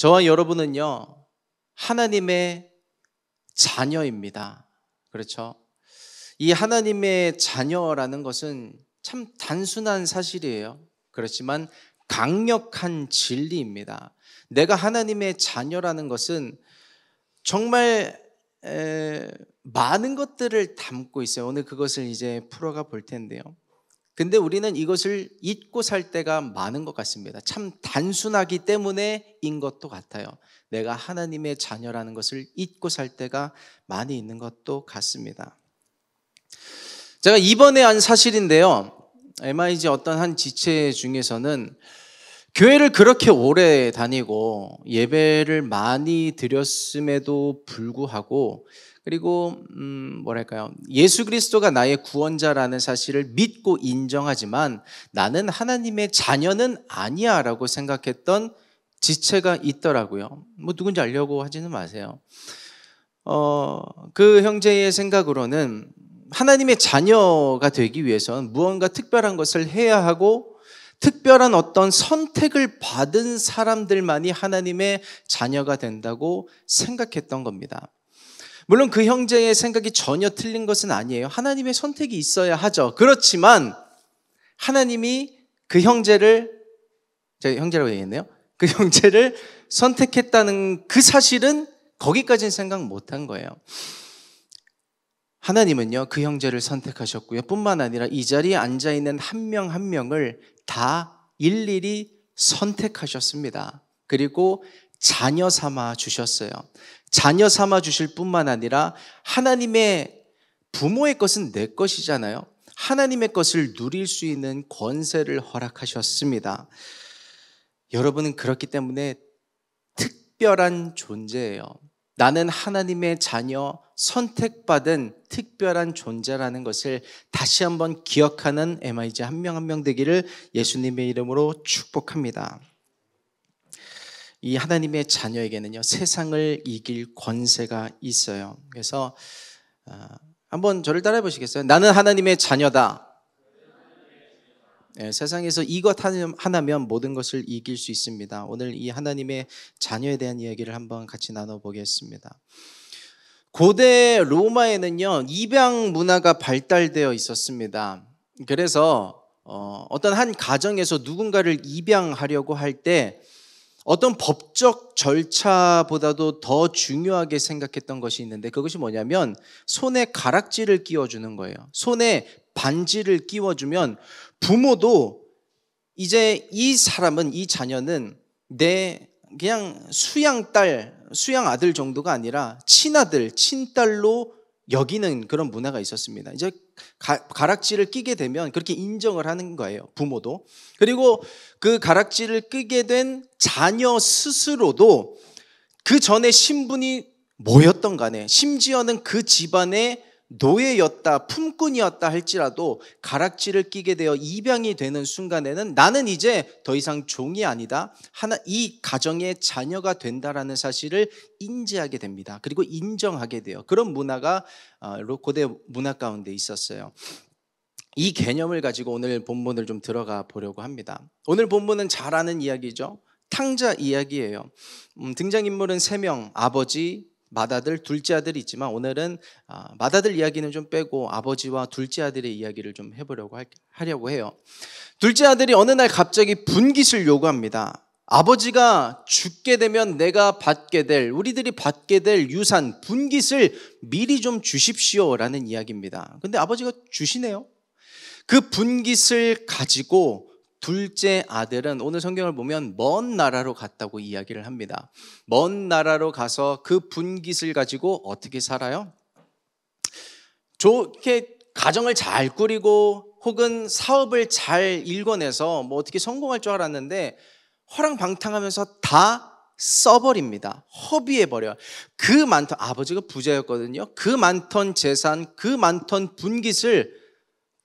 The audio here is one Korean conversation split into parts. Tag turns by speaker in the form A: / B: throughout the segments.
A: 저와 여러분은요, 하나님의 자녀입니다. 그렇죠? 이 하나님의 자녀라는 것은 참 단순한 사실이에요. 그렇지만 강력한 진리입니다. 내가 하나님의 자녀라는 것은 정말 많은 것들을 담고 있어요. 오늘 그것을 이제 풀어가 볼 텐데요. 근데 우리는 이것을 잊고 살 때가 많은 것 같습니다. 참 단순하기 때문에인 것도 같아요. 내가 하나님의 자녀라는 것을 잊고 살 때가 많이 있는 것도 같습니다. 제가 이번에 한 사실인데요, MIG 어떤 한 지체 중에서는 교회를 그렇게 오래 다니고 예배를 많이 드렸음에도 불구하고, 그리고 예수 그리스도가 나의 구원자라는 사실을 믿고 인정하지만 나는 하나님의 자녀는 아니야 라고 생각했던 지체가 있더라고요. 누군지 알려고 하지는 마세요. 그 형제의 생각으로는 하나님의 자녀가 되기 위해서는 무언가 특별한 것을 해야 하고, 특별한 어떤 선택을 받은 사람들만이 하나님의 자녀가 된다고 생각했던 겁니다. 물론 그 형제의 생각이 전혀 틀린 것은 아니에요. 하나님의 선택이 있어야 하죠. 그렇지만 하나님이 그 형제를, 제가 형제라고 얘기했네요. 그 형제를 선택했다는 그 사실은 거기까지는 생각 못한 거예요. 하나님은요, 그 형제를 선택하셨고요. 뿐만 아니라 이 자리에 앉아있는 한 명 한 명을 다 일일이 선택하셨습니다. 그리고 자녀 삼아 주셨어요. 자녀 삼아 주실 뿐만 아니라 하나님의 부모의 것은 내 것이잖아요. 하나님의 것을 누릴 수 있는 권세를 허락하셨습니다. 여러분은 그렇기 때문에 특별한 존재예요. 나는 하나님의 자녀, 선택받은 특별한 존재라는 것을 다시 한번 기억하는 MIG 한 명 한 명 되기를 예수님의 이름으로 축복합니다. 이 하나님의 자녀에게는요, 세상을 이길 권세가 있어요. 그래서 한번 저를 따라해 보시겠어요? 나는 하나님의 자녀다. 세상에서 이것 하나면 모든 것을 이길 수 있습니다. 오늘 이 하나님의 자녀에 대한 이야기를 한번 같이 나눠보겠습니다. 고대 로마에는요, 입양 문화가 발달되어 있었습니다. 그래서 어떤 한 가정에서 누군가를 입양하려고 할 때 어떤 법적 절차보다도 더 중요하게 생각했던 것이 있는데, 그것이 뭐냐면 손에 가락지를 끼워주는 거예요. 손에 반지를 끼워주면 부모도 이제 이 사람은, 이 자녀는 내 그냥 수양딸, 수양아들 정도가 아니라 친아들, 친딸로 여기는 그런 문화가 있었습니다. 이제 가락지를 끼게 되면 그렇게 인정을 하는 거예요, 부모도. 그리고 그 가락지를 끼게 된 자녀 스스로도 그 전에 신분이 뭐였던 간에, 심지어는 그 집안의 노예였다, 품꾼이었다 할지라도 가락지를 끼게 되어 입양이 되는 순간에는 나는 이제 더 이상 종이 아니다, 이 가정의 자녀가 된다라는 사실을 인지하게 됩니다. 그리고 인정하게 돼요. 그런 문화가 고대 문화 가운데 있었어요. 이 개념을 가지고 오늘 본문을 좀 들어가 보려고 합니다. 오늘 본문은 잘 아는 이야기죠. 탕자 이야기예요. 등장인물은 3명, 아버지, 맏아들, 둘째 아들이 있지만 오늘은 맏아들 이야기는 좀 빼고 아버지와 둘째 아들의 이야기를 좀 해보려고 하려고 해요. 둘째 아들이 어느 날 갑자기 분깃을 요구합니다. 아버지가 죽게 되면 내가 받게 될, 우리들이 받게 될 유산, 분깃을 미리 좀 주십시오라는 이야기입니다. 근데 아버지가 주시네요. 그 분깃을 가지고 둘째 아들은 오늘 성경을 보면 먼 나라로 갔다고 이야기를 합니다. 먼 나라로 가서 그 분깃을 가지고 어떻게 살아요? 좋게 가정을 잘 꾸리고 혹은 사업을 잘 일궈내서 뭐 어떻게 성공할 줄 알았는데 허랑방탕하면서 다 써버립니다. 허비해버려요. 그 많던, 아버지가 부자였거든요. 그 많던 재산, 그 많던 분깃을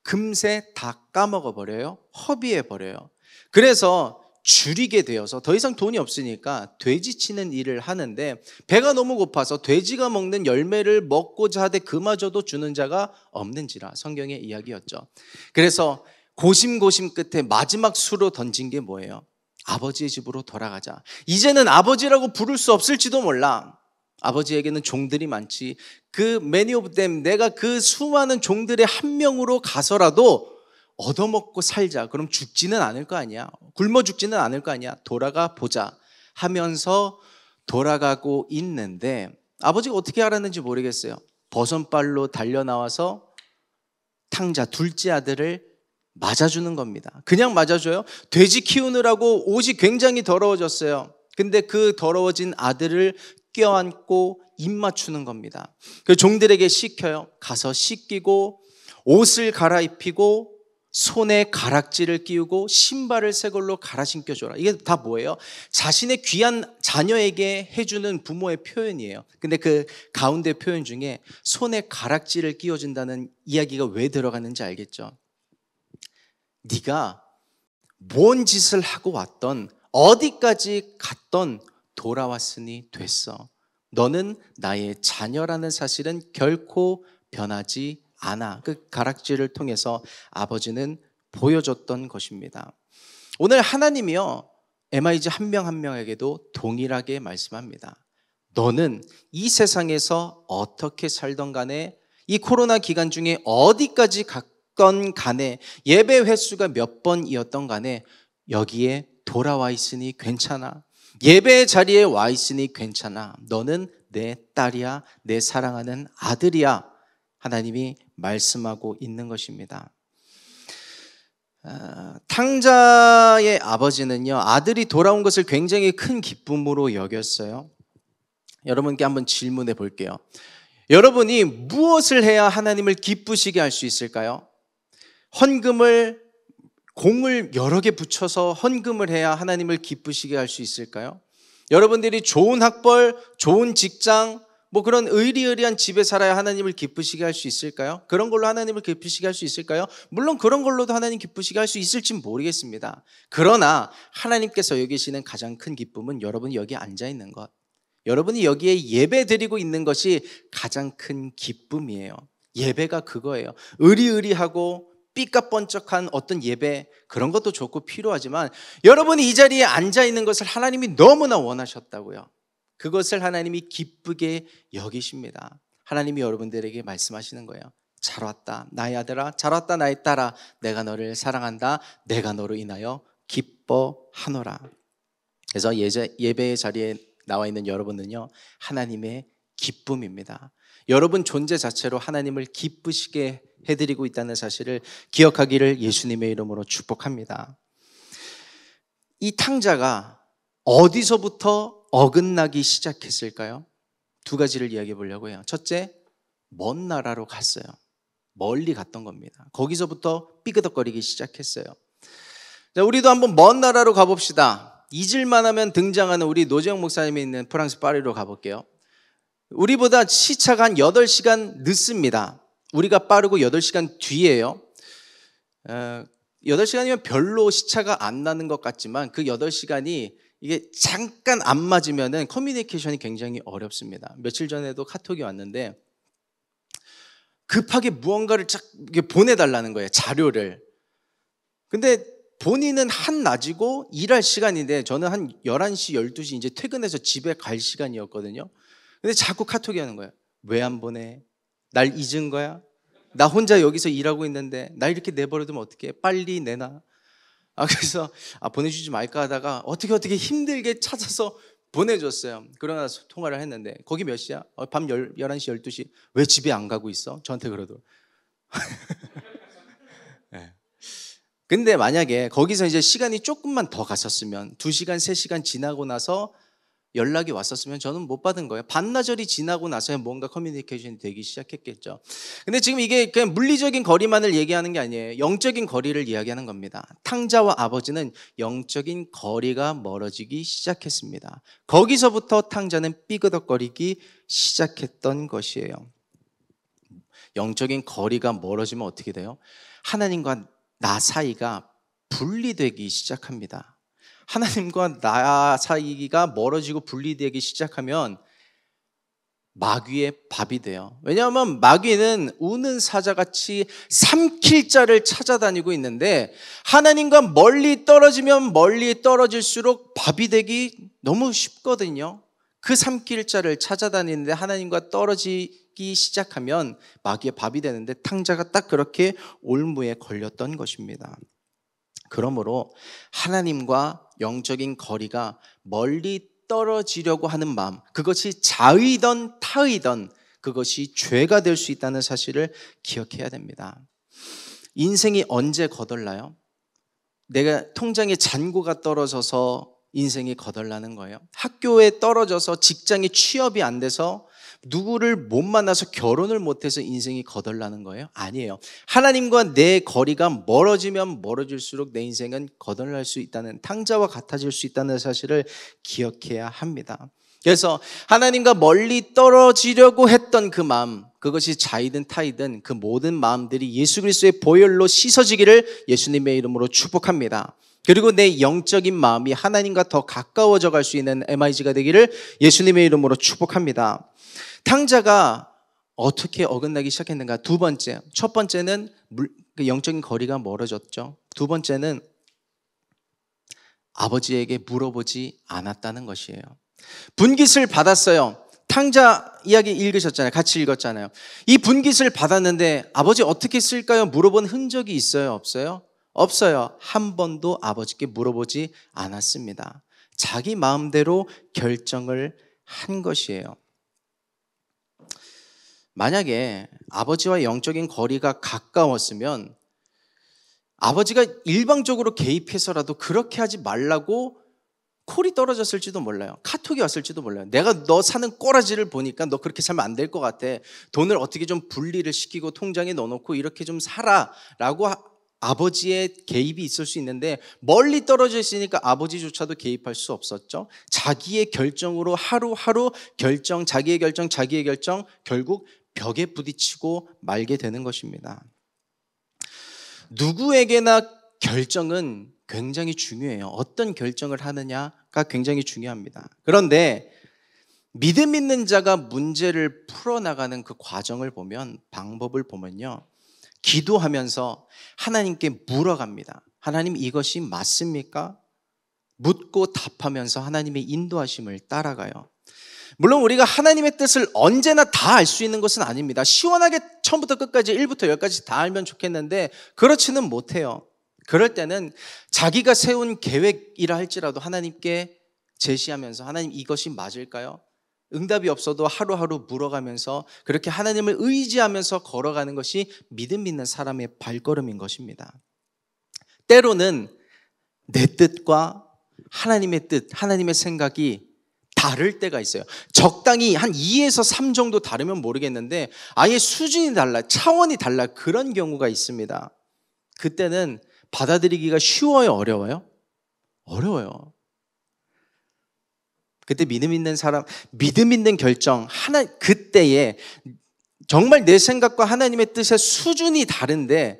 A: 금세 다 까먹어버려요. 허비해버려요. 그래서 줄이게 되어서 더 이상 돈이 없으니까 돼지 치는 일을 하는데, 배가 너무 고파서 돼지가 먹는 열매를 먹고자 하되 그마저도 주는 자가 없는지라, 성경의 이야기였죠. 그래서 고심고심 끝에 마지막 수로 던진 게 뭐예요? 아버지의 집으로 돌아가자. 이제는 아버지라고 부를 수 없을지도 몰라. 아버지에게는 종들이 많지. 그 many of them, 내가 그 수많은 종들의 한 명으로 가서라도 얻어먹고 살자. 그럼 죽지는 않을 거 아니야. 굶어 죽지는 않을 거 아니야. 돌아가 보자 하면서 돌아가고 있는데 아버지가 어떻게 알았는지 모르겠어요. 버선발로 달려나와서 탕자 둘째 아들을 맞아주는 겁니다. 그냥 맞아줘요? 돼지 키우느라고 옷이 굉장히 더러워졌어요. 근데 그 더러워진 아들을 껴안고 입 맞추는 겁니다. 그 종들에게 시켜요. 가서 씻기고 옷을 갈아입히고 손에 가락지를 끼우고 신발을 새 걸로 갈아 신겨줘라. 이게 다 뭐예요? 자신의 귀한 자녀에게 해주는 부모의 표현이에요. 근데 그 가운데 표현 중에 손에 가락지를 끼워준다는 이야기가 왜 들어가는지 알겠죠? 네가 뭔 짓을 하고 왔던, 어디까지 갔던 돌아왔으니 됐어. 너는 나의 자녀라는 사실은 결코 변하지 않아. 그 가락지를 통해서 아버지는 보여줬던 것입니다. 오늘 하나님이요, MIG 한 명 한 명에게도 동일하게 말씀합니다. 너는 이 세상에서 어떻게 살던 간에, 이 코로나 기간 중에 어디까지 갔건 간에, 예배 횟수가 몇 번이었던 간에 여기에 돌아와 있으니 괜찮아. 예배의 자리에 와 있으니 괜찮아. 너는 내 딸이야. 내 사랑하는 아들이야. 하나님이 말씀하고 있는 것입니다. 탕자의 아버지는요, 아들이 돌아온 것을 굉장히 큰 기쁨으로 여겼어요. 여러분께 한번 질문해 볼게요. 여러분이 무엇을 해야 하나님을 기쁘시게 할 수 있을까요? 공을 여러 개 붙여서 헌금을 해야 하나님을 기쁘시게 할 수 있을까요? 여러분들이 좋은 학벌, 좋은 직장, 그런 의리의리한 집에 살아야 하나님을 기쁘시게 할 수 있을까요? 그런 걸로 하나님을 기쁘시게 할 수 있을까요? 물론 그런 걸로도 하나님 기쁘시게 할 수 있을진 모르겠습니다. 그러나 하나님께서 여기시는 가장 큰 기쁨은 여러분이 여기 앉아 있는 것, 여러분이 여기에 예배 드리고 있는 것이 가장 큰 기쁨이에요. 예배가 그거예요. 의리의리하고 삐까뻔쩍한 어떤 예배, 그런 것도 좋고 필요하지만 여러분이 이 자리에 앉아 있는 것을 하나님이 너무나 원하셨다고요. 그것을 하나님이 기쁘게 여기십니다. 하나님이 여러분들에게 말씀하시는 거예요. 잘 왔다 나의 아들아, 잘 왔다 나의 딸아, 내가 너를 사랑한다. 내가 너로 인하여 기뻐하노라. 그래서 예배의 자리에 나와 있는 여러분은요, 하나님의 기쁨입니다. 여러분 존재 자체로 하나님을 기쁘시게 해드리고 있다는 사실을 기억하기를 예수님의 이름으로 축복합니다. 이 탕자가 어디서부터 어긋나기 시작했을까요? 두 가지를 이야기해 보려고 해요. 첫째, 먼 나라로 갔어요. 멀리 갔던 겁니다. 거기서부터 삐그덕거리기 시작했어요. 자, 우리도 한번 먼 나라로 가봅시다. 잊을만 하면 등장하는 우리 노재영 목사님이 있는 프랑스 파리로 가볼게요. 우리보다 시차가 한 8시간 늦습니다. 우리가 빠르고 8시간 뒤에요. 8시간이면 별로 시차가 안 나는 것 같지만 그 8시간이 이게 잠깐 안 맞으면은 커뮤니케이션이 굉장히 어렵습니다. 며칠 전에도 카톡이 왔는데 급하게 무언가를 보내달라는 거예요. 자료를. 근데 본인은 한낮이고 일할 시간인데 저는 한 11시, 12시 이제 퇴근해서 집에 갈 시간이었거든요. 근데 자꾸 카톡이 하는 거예요. 왜 안 보내? 날 잊은 거야? 나 혼자 여기서 일하고 있는데 날 이렇게 내버려두면 어떡해? 빨리 내놔. 그래서 보내주지 말까 하다가 어떻게 힘들게 찾아서 보내줬어요. 그러고 나서 통화를 했는데 거기 몇 시야? 밤 11시, 12시. 왜 집에 안 가고 있어? 저한테 그러더라고요. 네. 근데 만약에 거기서 이제 시간이 조금만 더 갔었으면 2시간, 3시간 지나고 나서 연락이 왔었으면 저는 못 받은 거예요. 반나절이 지나고 나서야 뭔가 커뮤니케이션이 되기 시작했겠죠. 근데 지금 이게 그냥 물리적인 거리만을 얘기하는 게 아니에요. 영적인 거리를 이야기하는 겁니다. 탕자와 아버지는 영적인 거리가 멀어지기 시작했습니다. 거기서부터 탕자는 삐그덕거리기 시작했던 것이에요. 영적인 거리가 멀어지면 어떻게 돼요? 하나님과 나 사이가 분리되기 시작합니다. 하나님과 나 사이가 멀어지고 분리되기 시작하면 마귀의 밥이 돼요. 왜냐하면 마귀는 우는 사자같이 삼킬 자를 찾아다니고 있는데 하나님과 멀리 떨어지면 멀리 떨어질수록 밥이 되기 너무 쉽거든요. 그 삼킬 자를 찾아다니는데 하나님과 떨어지기 시작하면 마귀의 밥이 되는데 탕자가 딱 그렇게 올무에 걸렸던 것입니다. 그러므로 하나님과 영적인 거리가 멀리 떨어지려고 하는 마음, 그것이 자의든 타의든 그것이 죄가 될 수 있다는 사실을 기억해야 됩니다. 인생이 언제 거덜나요? 내가 통장에 잔고가 떨어져서 인생이 거덜나는 거예요. 학교에 떨어져서 직장에 취업이 안 돼서 누구를 못 만나서 결혼을 못해서 인생이 거덜나는 거예요? 아니에요. 하나님과 내 거리가 멀어지면 멀어질수록 내 인생은 거덜날 수 있다는, 탕자와 같아질 수 있다는 사실을 기억해야 합니다. 그래서 하나님과 멀리 떨어지려고 했던 그 마음, 그것이 자이든 타이든 그 모든 마음들이 예수 그리스도의 보혈로 씻어지기를 예수님의 이름으로 축복합니다. 그리고 내 영적인 마음이 하나님과 더 가까워져 갈 수 있는 MIG가 되기를 예수님의 이름으로 축복합니다. 탕자가 어떻게 어긋나기 시작했는가? 두 번째, 첫 번째는 영적인 거리가 멀어졌죠. 두 번째는 아버지에게 물어보지 않았다는 것이에요. 분깃을 받았어요. 탕자 이야기 읽으셨잖아요. 같이 읽었잖아요. 이 분깃을 받았는데 아버지 어떻게 쓸까요? 물어본 흔적이 있어요? 없어요? 없어요. 한 번도 아버지께 물어보지 않았습니다. 자기 마음대로 결정을 한 것이에요. 만약에 아버지와 영적인 거리가 가까웠으면 아버지가 일방적으로 개입해서라도 그렇게 하지 말라고 콜이 떨어졌을지도 몰라요. 카톡이 왔을지도 몰라요. 내가 너 사는 꼬라지를 보니까 너 그렇게 살면 안 될 것 같아. 돈을 어떻게 좀 분리를 시키고 통장에 넣어놓고 이렇게 좀 살아라고 아버지의 개입이 있을 수 있는데 멀리 떨어져 있으니까 아버지조차도 개입할 수 없었죠. 자기의 결정으로 하루하루 자기의 결정 결국 벽에 부딪히고 말게 되는 것입니다. 누구에게나 결정은 굉장히 중요해요. 어떤 결정을 하느냐가 굉장히 중요합니다. 그런데 믿음 있는 자가 문제를 풀어나가는 그 과정을 보면, 방법을 보면요, 기도하면서 하나님께 물어갑니다. 하나님, 이것이 맞습니까? 묻고 답하면서 하나님의 인도하심을 따라가요. 물론 우리가 하나님의 뜻을 언제나 다 알 수 있는 것은 아닙니다. 시원하게 처음부터 끝까지 1부터 10까지 다 알면 좋겠는데 그렇지는 못해요. 그럴 때는 자기가 세운 계획이라 할지라도 하나님께 제시하면서 하나님, 이것이 맞을까요? 응답이 없어도 하루하루 물어가면서 그렇게 하나님을 의지하면서 걸어가는 것이 믿음 있는 사람의 발걸음인 것입니다. 때로는 내 뜻과 하나님의 뜻, 하나님의 생각이 다를 때가 있어요. 적당히 한 2에서 3 정도 다르면 모르겠는데 아예 수준이 달라, 차원이 달라, 그런 경우가 있습니다. 그때는 받아들이기가 쉬워요, 어려워요? 어려워요. 그때 믿음 있는 사람, 믿음 있는 결정, 그때에 정말 내 생각과 하나님의 뜻의 수준이 다른데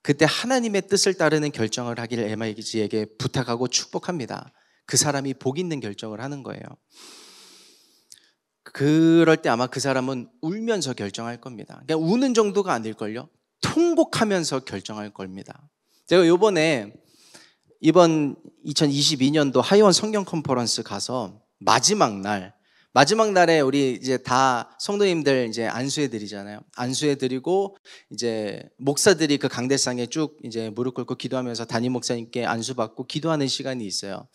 A: 그때 하나님의 뜻을 따르는 결정을 하기를 MIG에게 부탁하고 축복합니다. 그 사람이 복 있는 결정을 하는 거예요. 그럴 때 아마 그 사람은 울면서 결정할 겁니다. 그러니까 우는 정도가 아닐걸요? 통곡하면서 결정할 겁니다. 제가 이번 2022년도 하이원 성경 컨퍼런스 가서 마지막 날에 우리 이제 다 성도님들 이제 안수해 드리잖아요. 안수해 드리고 이제 목사들이 그 강대상에 쭉 이제 무릎 꿇고 기도하면서 담임 목사님께 안수 받고 기도하는 시간이 있어요.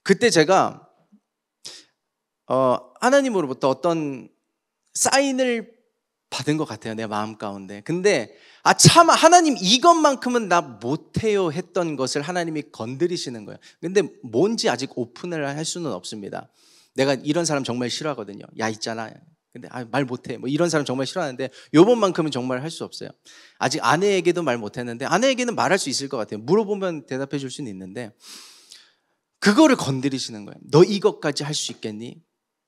A: 그때 제가 하나님으로부터 어떤 사인을 받은 것 같아요, 내 마음 가운데. 근데 참 하나님, 이것만큼은 나 못해요 했던 것을 하나님이 건드리시는 거예요. 근데 뭔지 아직 오픈을 할 수는 없습니다. 내가 이런 사람 정말 싫어하거든요. 야, 있잖아, 근데 말 못해, 뭐 이런 사람 정말 싫어하는데 요번만큼은 정말 할 수 없어요. 아직 아내에게도 말 못했는데 아내에게는 말할 수 있을 것 같아요. 물어보면 대답해 줄 수는 있는데 그거를 건드리시는 거예요. 너 이것까지 할 수 있겠니?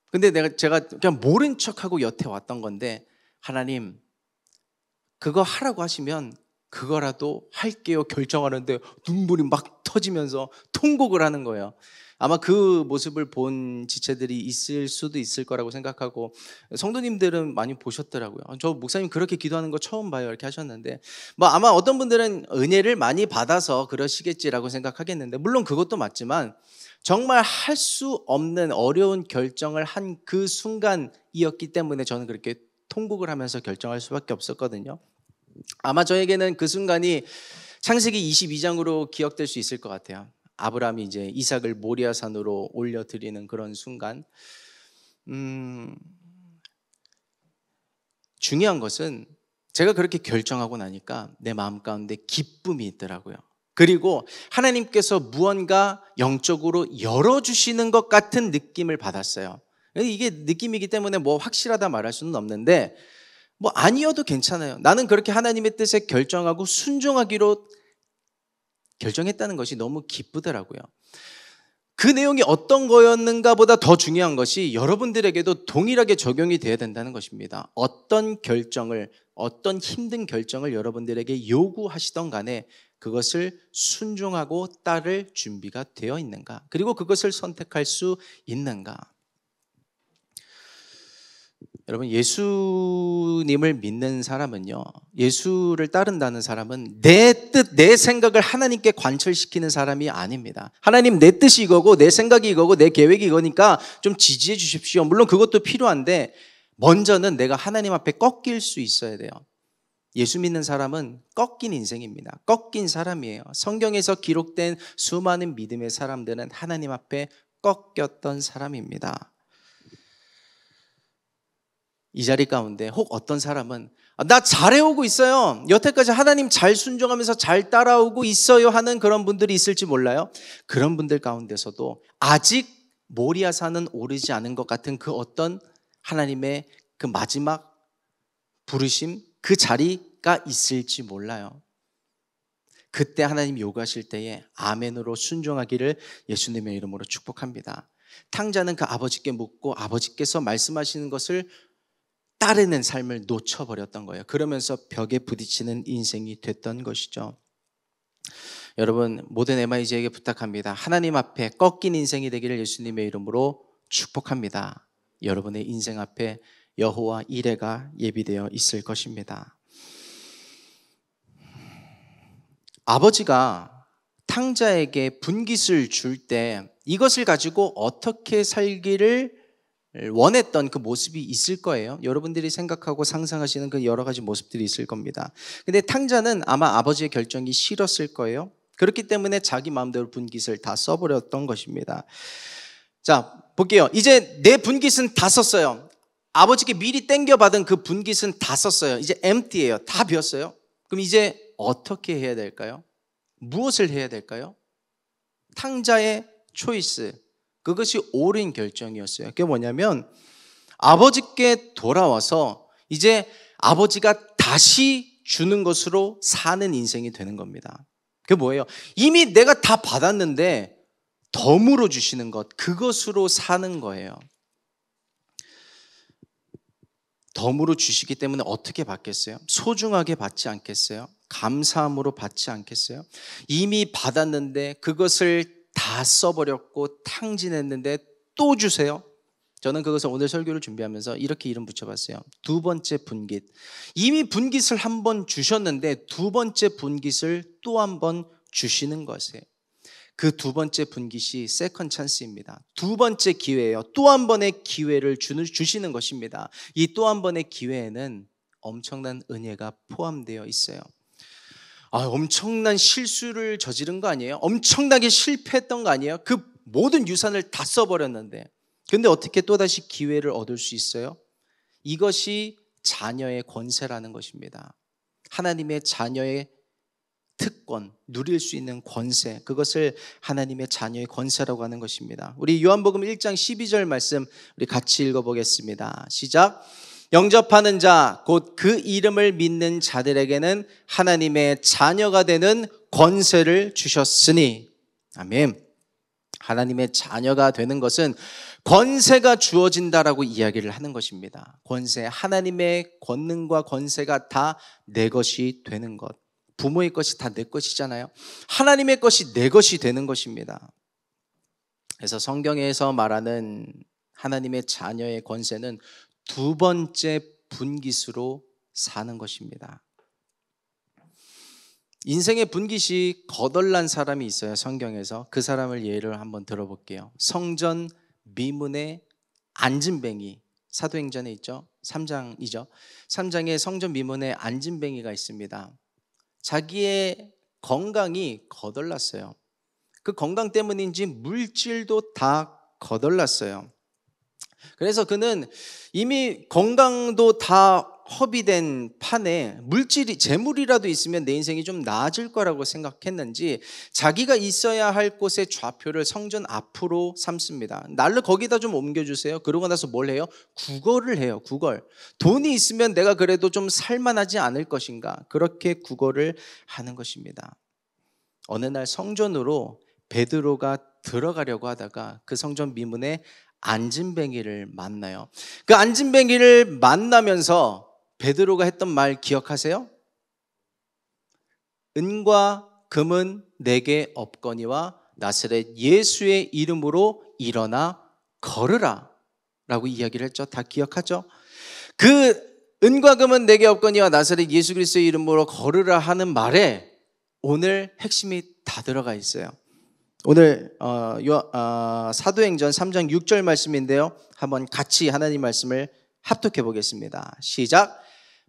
A: 근데 제가 그냥 모른 척하고 여태 왔던 건데, 하나님, 그거 하라고 하시면 그거라도 할게요 결정하는데 눈물이 막 터지면서 통곡을 하는 거예요. 아마 그 모습을 본 지체들이 있을 수도 있을 거라고 생각하고, 성도님들은 많이 보셨더라고요. 저 목사님 그렇게 기도하는 거 처음 봐요 이렇게 하셨는데, 뭐 아마 어떤 분들은 은혜를 많이 받아서 그러시겠지라고 생각하겠는데, 물론 그것도 맞지만 정말 할 수 없는 어려운 결정을 한 그 순간이었기 때문에 저는 그렇게 통곡을 하면서 결정할 수밖에 없었거든요. 아마 저에게는 그 순간이 창세기 22장으로 기억될 수 있을 것 같아요. 아브라함이 이제 이삭을 모리아산으로 올려드리는 그런 순간. 중요한 것은 제가 그렇게 결정하고 나니까 내 마음 가운데 기쁨이 있더라고요. 그리고 하나님께서 무언가 영적으로 열어주시는 것 같은 느낌을 받았어요. 이게 느낌이기 때문에 뭐 확실하다 말할 수는 없는데, 뭐 아니어도 괜찮아요. 나는 그렇게 하나님의 뜻에 결정하고 순종하기로 결정했다는 것이 너무 기쁘더라고요. 그 내용이 어떤 거였는가 보다 더 중요한 것이 여러분들에게도 동일하게 적용이 돼야 된다는 것입니다. 어떤 결정을, 어떤 힘든 결정을 여러분들에게 요구하시던 간에 그것을 순종하고 따를 준비가 되어 있는가, 그리고 그것을 선택할 수 있는가. 여러분, 예수님을 믿는 사람은요, 예수를 따른다는 사람은 내 뜻, 내 생각을 하나님께 관철시키는 사람이 아닙니다. 하나님, 내 뜻이 이거고 내 생각이 이거고 내 계획이 이거니까 좀 지지해 주십시오. 물론 그것도 필요한데 먼저는 내가 하나님 앞에 꺾일 수 있어야 돼요. 예수 믿는 사람은 꺾인 인생입니다. 꺾인 사람이에요. 성경에서 기록된 수많은 믿음의 사람들은 하나님 앞에 꺾였던 사람입니다. 이 자리 가운데 혹 어떤 사람은 나 잘해오고 있어요, 여태까지 하나님 잘 순종하면서 잘 따라오고 있어요 하는 그런 분들이 있을지 몰라요. 그런 분들 가운데서도 아직 모리아산은 오르지 않은 것 같은 그 어떤 하나님의 그 마지막 부르심, 그 자리가 있을지 몰라요. 그때 하나님 요구하실 때에 아멘으로 순종하기를 예수님의 이름으로 축복합니다. 탕자는 그 아버지께 묻고 아버지께서 말씀하시는 것을 따르는 삶을 놓쳐버렸던 거예요. 그러면서 벽에 부딪히는 인생이 됐던 것이죠. 여러분, 모든 MIG에게 부탁합니다. 하나님 앞에 꺾인 인생이 되기를 예수님의 이름으로 축복합니다. 여러분의 인생 앞에 여호와 이레가 예비되어 있을 것입니다. 아버지가 탕자에게 분깃을 줄 때 이것을 가지고 어떻게 살기를 원했던 그 모습이 있을 거예요. 여러분들이 생각하고 상상하시는 그 여러 가지 모습들이 있을 겁니다. 근데 탕자는 아마 아버지의 결정이 싫었을 거예요. 그렇기 때문에 자기 마음대로 분깃을 다 써버렸던 것입니다. 자, 볼게요. 이제 내 분깃은 다 썼어요. 아버지께 미리 땡겨받은 그 분깃은 다 썼어요. 이제 empty예요. 다 비었어요. 그럼 이제 어떻게 해야 될까요? 무엇을 해야 될까요? 탕자의 초이스, 그것이 옳은 결정이었어요. 그게 뭐냐면 아버지께 돌아와서 이제 아버지가 다시 주는 것으로 사는 인생이 되는 겁니다. 그게 뭐예요? 이미 내가 다 받았는데 덤으로 주시는 것, 그것으로 사는 거예요. 덤으로 주시기 때문에 어떻게 받겠어요? 소중하게 받지 않겠어요? 감사함으로 받지 않겠어요? 이미 받았는데 그것을 다 써버렸고 탕진했는데 또 주세요? 저는 그것을 오늘 설교를 준비하면서 이렇게 이름 붙여봤어요. 두 번째 분깃. 이미 분깃을 한 번 주셨는데 두 번째 분깃을 또 한 번 주시는 것이에요. 그 두 번째 분깃이 세컨 찬스입니다. 두 번째 기회예요. 또 한 번의 기회를 주시는 것입니다. 이 또 한 번의 기회에는 엄청난 은혜가 포함되어 있어요. 엄청난 실수를 저지른 거 아니에요? 엄청나게 실패했던 거 아니에요? 그 모든 유산을 다 써버렸는데, 근데 어떻게 또다시 기회를 얻을 수 있어요? 이것이 자녀의 권세라는 것입니다. 하나님의 자녀의 특권, 누릴 수 있는 권세, 그것을 하나님의 자녀의 권세라고 하는 것입니다. 우리 요한복음 1장 12절 말씀 우리 같이 읽어보겠습니다. 시작. 영접하는 자, 곧 그 이름을 믿는 자들에게는 하나님의 자녀가 되는 권세를 주셨으니. 아멘. 하나님의 자녀가 되는 것은 권세가 주어진다라고 이야기를 하는 것입니다. 권세, 하나님의 권능과 권세가 다 내 것이 되는 것. 부모의 것이 다 내 것이잖아요. 하나님의 것이 내 것이 되는 것입니다. 그래서 성경에서 말하는 하나님의 자녀의 권세는 두 번째 분깃으로 사는 것입니다. 인생의 분깃이 거덜난 사람이 있어요. 성경에서 그 사람을 예를 한번 들어볼게요. 성전 미문의 안진뱅이, 사도행전에 있죠. 3장이죠. 3장에 성전 미문에 안진뱅이가 있습니다. 자기의 건강이 거덜났어요. 그 건강 때문인지 물질도 다 거덜났어요. 그래서 그는 이미 건강도 다 허비된 판에 물질이, 재물이라도 있으면 내 인생이 좀 나아질 거라고 생각했는지 자기가 있어야 할 곳의 좌표를 성전 앞으로 삼습니다. 날로 거기다 좀 옮겨주세요. 그러고 나서 뭘 해요? 구걸을 해요. 구걸. 돈이 있으면 내가 그래도 좀 살만하지 않을 것인가, 그렇게 구걸을 하는 것입니다. 어느 날 성전으로 베드로가 들어가려고 하다가 그 성전 미문에 안진뱅이를 만나요. 그 안진뱅이를 만나면서 베드로가 했던 말 기억하세요? 은과 금은 내게 없거니와 나사렛 예수의 이름으로 일어나 걸으라 라고 이야기를 했죠. 다 기억하죠? 그 은과 금은 내게 없거니와 나사렛 예수 그리스도의 이름으로 걸으라 하는 말에 오늘 핵심이 다 들어가 있어요. 오늘 사도행전 3장 6절 말씀인데요, 한번 같이 하나님 말씀을 합독해 보겠습니다. 시작.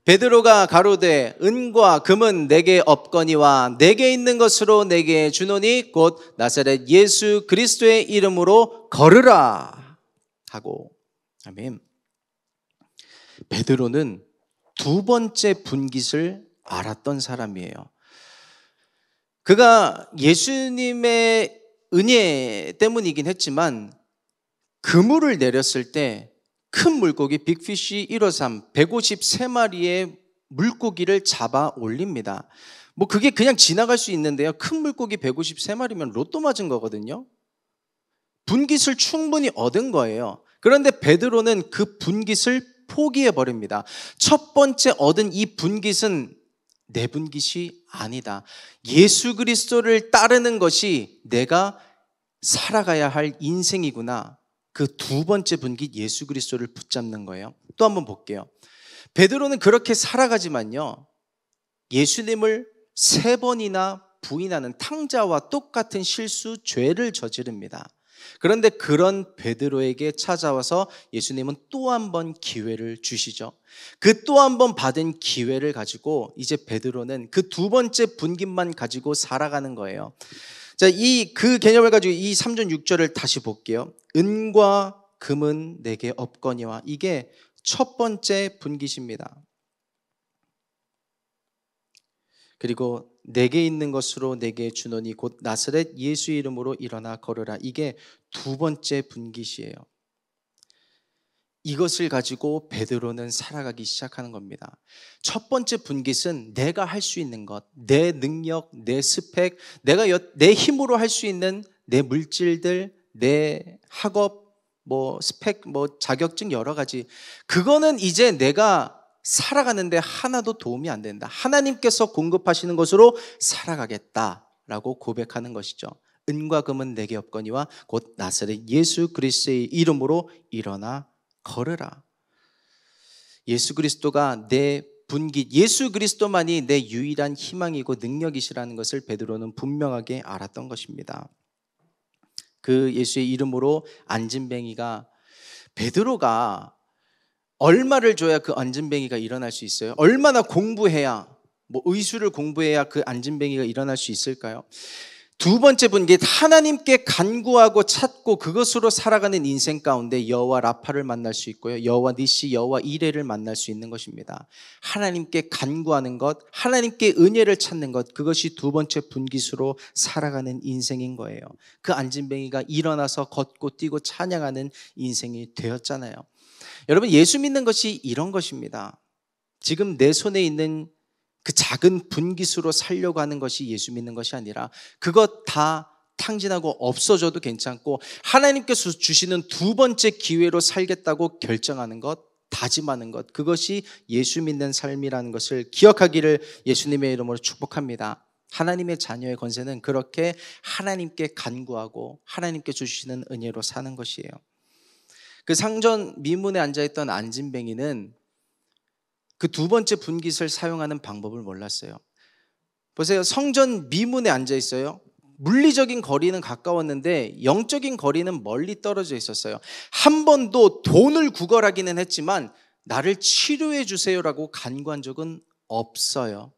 A: 베드로가 가로되 은과 금은 내게 없거니와 내게 있는 것으로 내게 주노니 곧 나사렛 예수 그리스도의 이름으로 걸으라 하고. 아멘. 베드로는 두 번째 분깃을 알았던 사람이에요. 그가 예수님의 은혜 때문이긴 했지만 그물을 내렸을 때 큰 물고기 빅피쉬 153 153마리의 물고기를 잡아 올립니다. 뭐 그게 그냥 지나갈 수 있는데요, 큰 물고기 153마리면 로또 맞은 거거든요. 분깃을 충분히 얻은 거예요. 그런데 베드로는 그 분깃을 포기해 버립니다. 첫 번째 얻은 이 분깃은 내 분깃이 아니다. 예수 그리스도를 따르는 것이 내가 살아가야 할 인생이구나. 그 두 번째 분깃, 예수 그리스도를 붙잡는 거예요. 또 한번 볼게요. 베드로는 그렇게 살아가지만요, 예수님을 3번이나 부인하는 탕자와 똑같은 실수, 죄를 저지릅니다. 그런데 그런 베드로에게 찾아와서 예수님은 또 한 번 기회를 주시죠. 그 또 한 번 받은 기회를 가지고 이제 베드로는 그 두 번째 분깃만 가지고 살아가는 거예요. 자, 그 개념을 가지고 이 3절 6절을 다시 볼게요. 은과 금은 내게 없거니와, 이게 첫 번째 분깃입니다. 그리고 내게 있는 것으로 내게 주노니 곧 나사렛 예수 이름으로 일어나 걸으라, 이게 두 번째 분깃이에요. 이것을 가지고 베드로는 살아가기 시작하는 겁니다. 첫 번째 분깃은 내가 할 수 있는 것, 내 능력, 내 스펙, 내가 내 힘으로 할 수 있는 내 물질들, 내 학업, 스펙, 자격증 여러 가지. 그거는 이제 내가 살아가는데 하나도 도움이 안 된다. 하나님께서 공급하시는 것으로 살아가겠다라고 고백하는 것이죠. 은과 금은 내게 없거니와 곧 나사렛 예수 그리스도의 이름으로 일어나 걸으라. 예수 그리스도가 내 분깃, 예수 그리스도만이 내 유일한 희망이고 능력이시라는 것을 베드로는 분명하게 알았던 것입니다. 그 예수의 이름으로 안진뱅이가, 베드로가 얼마를 줘야 그 안진뱅이가 일어날 수 있어요? 얼마나 공부해야, 의술을 공부해야 그 안진뱅이가 일어날 수 있을까요? 두 번째 분깃, 하나님께 간구하고 찾고 그것으로 살아가는 인생 가운데 여호와 라파를 만날 수 있고요, 여호와 니시, 여호와 이레를 만날 수 있는 것입니다. 하나님께 간구하는 것, 하나님께 은혜를 찾는 것, 그것이 두 번째 분깃으로 살아가는 인생인 거예요. 그 안진뱅이가 일어나서 걷고 뛰고 찬양하는 인생이 되었잖아요. 여러분, 예수 믿는 것이 이런 것입니다. 지금 내 손에 있는 그 작은 분깃으로 살려고 하는 것이 예수 믿는 것이 아니라, 그것 다 탕진하고 없어져도 괜찮고 하나님께서 주시는 두 번째 기회로 살겠다고 결정하는 것, 다짐하는 것, 그것이 예수 믿는 삶이라는 것을 기억하기를 예수님의 이름으로 축복합니다. 하나님의 자녀의 권세는 그렇게 하나님께 간구하고 하나님께 주시는 은혜로 사는 것이에요. 그 상전 미문에 앉아있던 안진뱅이는 그 두 번째 분깃을 사용하는 방법을 몰랐어요. 보세요. 성전 미문에 앉아 있어요. 물리적인 거리는 가까웠는데 영적인 거리는 멀리 떨어져 있었어요. 한 번도 돈을 구걸하기는 했지만 나를 치료해 주세요라고 간구한 적은 없어요.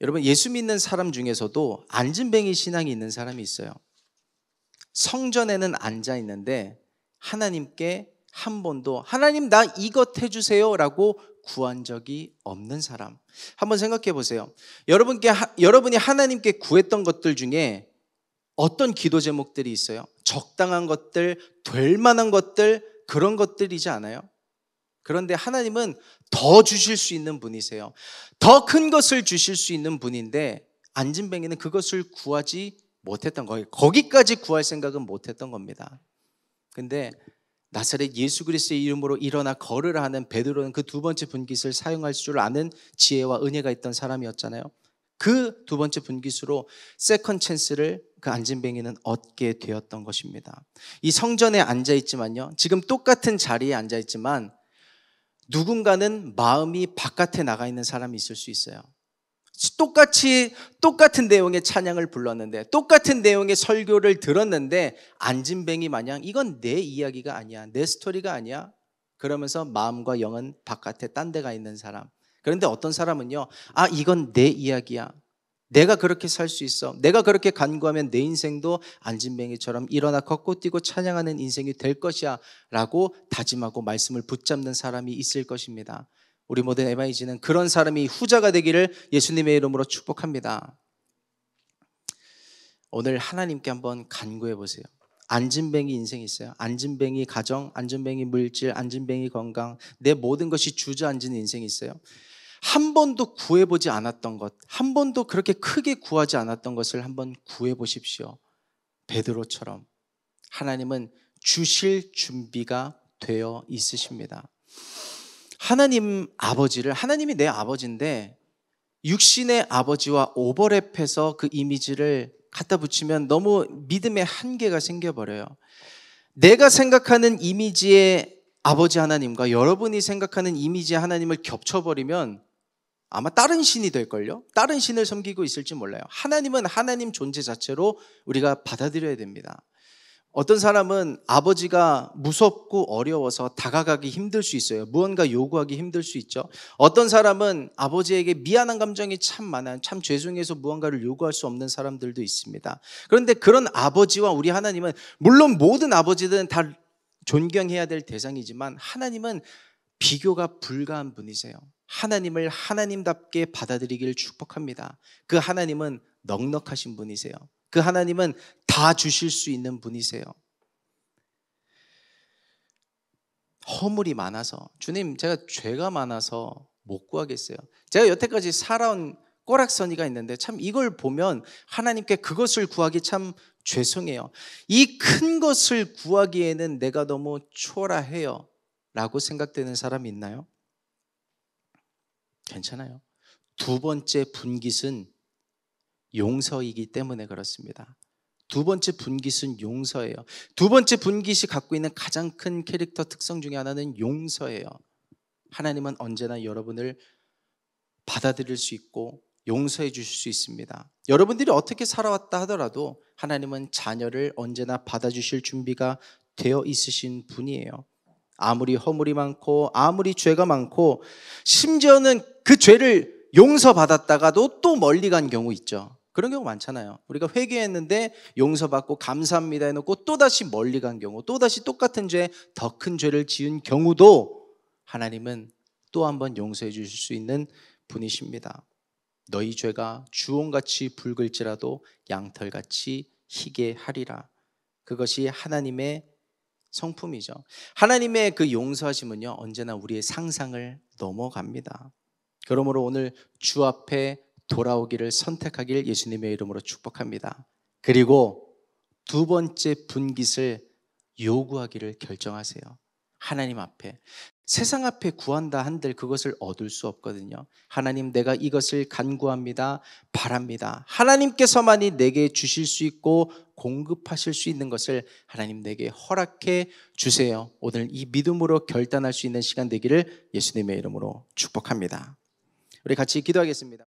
A: 여러분, 예수 믿는 사람 중에서도 안진뱅이 신앙이 있는 사람이 있어요. 성전에는 앉아 있는데 하나님께 한 번도 하나님 나 이것 해주세요 라고 구한 적이 없는 사람. 한번 생각해 보세요. 여러분이 하나님께 구했던 것들 중에 어떤 기도 제목들이 있어요? 적당한 것들, 될 만한 것들, 그런 것들이지 않아요? 그런데 하나님은 더 주실 수 있는 분이세요. 더 큰 것을 주실 수 있는 분인데 안진뱅이는 그것을 구하지 못했던 거예요. 거기까지 구할 생각은 못했던 겁니다. 근데 나사렛 예수 그리스도의 이름으로 일어나 걸으라 하는 베드로는 그 두 번째 분깃을 사용할 줄 아는 지혜와 은혜가 있던 사람이었잖아요. 그 두 번째 분깃으로 세컨 찬스를 그 안진뱅이는 얻게 되었던 것입니다. 이 성전에 앉아있지만요, 지금 똑같은 자리에 앉아있지만 누군가는 마음이 바깥에 나가 있는 사람이 있을 수 있어요. 똑같은 내용의 찬양을 불렀는데, 똑같은 내용의 설교를 들었는데 안진뱅이 마냥 이건 내 이야기가 아니야, 내 스토리가 아니야, 그러면서 마음과 영은 바깥에 딴 데가 있는 사람. 그런데 어떤 사람은요, 아 이건 내 이야기야, 내가 그렇게 살 수 있어, 내가 그렇게 간구하면 내 인생도 안진뱅이처럼 일어나 걷고 뛰고 찬양하는 인생이 될 것이야 라고 다짐하고 말씀을 붙잡는 사람이 있을 것입니다. 우리 모든 MIG는 그런 사람이 후자가 되기를 예수님의 이름으로 축복합니다. 오늘 하나님께 한번 간구해 보세요. 안진뱅이 인생이 있어요. 안진뱅이 가정, 안진뱅이 물질, 안진뱅이 건강, 내 모든 것이 주저앉은 인생이 있어요. 한 번도 구해보지 않았던 것, 한 번도 그렇게 크게 구하지 않았던 것을 한번 구해 보십시오. 베드로처럼 하나님은 주실 준비가 되어 있으십니다. 하나님이 내 아버지인데 육신의 아버지와 오버랩해서 그 이미지를 갖다 붙이면 너무 믿음의 한계가 생겨버려요. 내가 생각하는 이미지의 아버지 하나님과 여러분이 생각하는 이미지의 하나님을 겹쳐버리면 아마 다른 신이 될걸요? 다른 신을 섬기고 있을지 몰라요. 하나님은 하나님 존재 자체로 우리가 받아들여야 됩니다. 어떤 사람은 아버지가 무섭고 어려워서 다가가기 힘들 수 있어요. 무언가 요구하기 힘들 수 있죠. 어떤 사람은 아버지에게 미안한 감정이 참 많아요. 참 죄송해서 무언가를 요구할 수 없는 사람들도 있습니다. 그런데 그런 아버지와 우리 하나님은, 물론 모든 아버지들은 다 존경해야 될 대상이지만 하나님은 비교가 불가한 분이세요. 하나님을 하나님답게 받아들이기를 축복합니다. 그 하나님은 넉넉하신 분이세요. 그 하나님은 다 주실 수 있는 분이세요. 허물이 많아서, 주님 제가 죄가 많아서 못 구하겠어요. 제가 여태까지 살아온 꼬락서니가 있는데 참 이걸 보면 하나님께 그것을 구하기 참 죄송해요. 이 큰 것을 구하기에는 내가 너무 초라해요 라고 생각되는 사람이 있나요? 괜찮아요. 두 번째 분깃은 용서이기 때문에 그렇습니다. 두 번째 분깃은 용서예요. 두 번째 분깃이 갖고 있는 가장 큰 캐릭터 특성 중에 하나는 용서예요. 하나님은 언제나 여러분을 받아들일 수 있고 용서해 주실 수 있습니다. 여러분들이 어떻게 살아왔다 하더라도 하나님은 자녀를 언제나 받아주실 준비가 되어 있으신 분이에요. 아무리 허물이 많고 아무리 죄가 많고, 심지어는 그 죄를 용서받았다가도 또 멀리 간 경우 있죠. 그런 경우 많잖아요. 우리가 회개했는데 용서받고 감사합니다 해놓고 또다시 멀리 간 경우, 또다시 똑같은 죄, 더 큰 죄를 지은 경우도 하나님은 또 한 번 용서해 주실 수 있는 분이십니다. 너희 죄가 주홍같이 붉을지라도 양털같이 희게 하리라. 그것이 하나님의 성품이죠. 하나님의 그 용서하심은요, 언제나 우리의 상상을 넘어갑니다. 그러므로 오늘 주 앞에 돌아오기를 선택하길 예수님의 이름으로 축복합니다. 그리고 두 번째 분깃을 요구하기를 결정하세요. 하나님 앞에. 세상 앞에 구한다 한들 그것을 얻을 수 없거든요. 하나님, 내가 이것을 간구합니다. 바랍니다. 하나님께서만이 내게 주실 수 있고 공급하실 수 있는 것을 하나님 내게 허락해 주세요. 오늘 이 믿음으로 결단할 수 있는 시간 되기를 예수님의 이름으로 축복합니다. 우리 같이 기도하겠습니다.